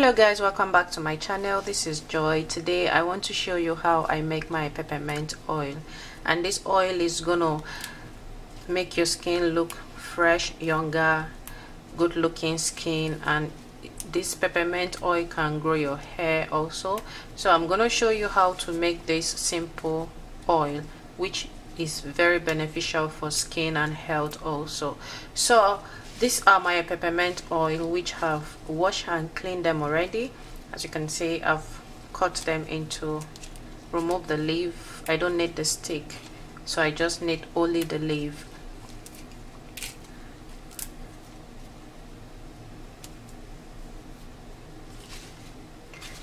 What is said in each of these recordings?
Hello guys, welcome back to my channel. This is Joy. Today I want to show you how I make my peppermint oil, and this oil is gonna make your skin look fresh, younger, good looking skin, and this peppermint oil can grow your hair also. So I'm gonna show you how to make this simple oil, which is very beneficial for skin and health also. So these are my peppermint oil, which have washed and cleaned them already. As you can see, I've cut them into, remove the leaf. I don't need the stick, so I just need only the leaf.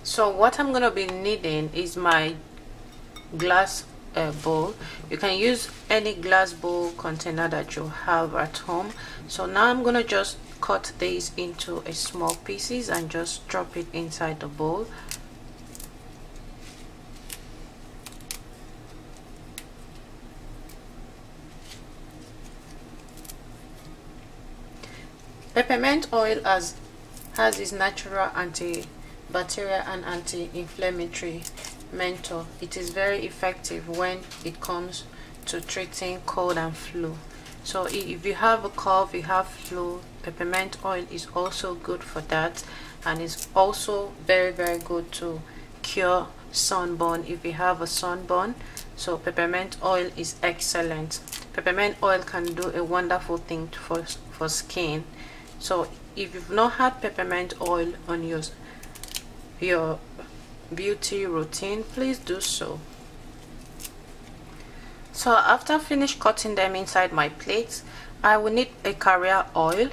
So what I'm gonna be needing is my glass bowl. You can use any glass bowl container that you have at home. So now I'm gonna just cut these into a small pieces and just drop it inside the bowl. Peppermint oil has its natural antibacterial and anti-inflammatory mentor. It is very effective when it comes to treating cold and flu. So if you have a cough, you have flu, peppermint oil is also good for that, and it's also very good to cure sunburn if you have a sunburn. So peppermint oil is excellent. Peppermint oil can do a wonderful thing for skin. So if you've not had peppermint oil on your beauty routine, please do so. So after I finish cutting them inside my plates, I will need a carrier oil.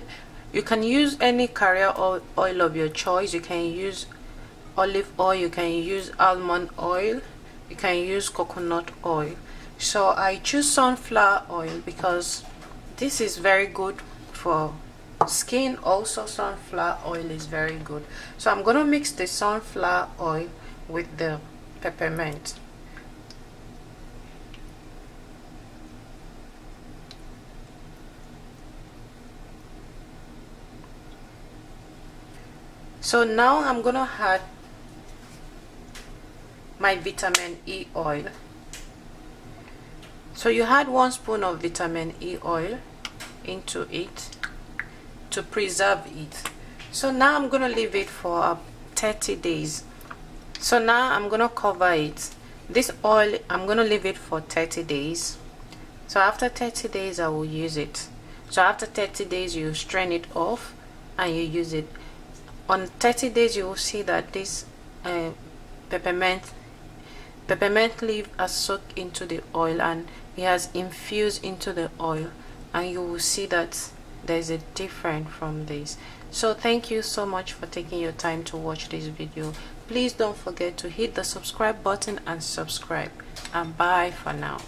You can use any carrier oil of your choice. You can use olive oil, you can use almond oil, you can use coconut oil. So I choose sunflower oil because this is very good for skin. Also sunflower oil is very good. So I'm gonna mix the sunflower oil with the peppermint. So now I'm gonna add my vitamin E oil. So you add 1 spoon of vitamin E oil into it to preserve it. So now I'm gonna leave it for 30 days. So now I'm gonna cover it. This oil, I'm gonna leave it for 30 days. So after 30 days I will use it. So after 30 days you strain it off and you use it. On 30 days you will see that this peppermint leaf has soaked into the oil and it has infused into the oil, and you will see that there's a difference from this. So thank you so much for taking your time to watch this video. Please don't forget to hit the subscribe button and subscribe, and bye for now.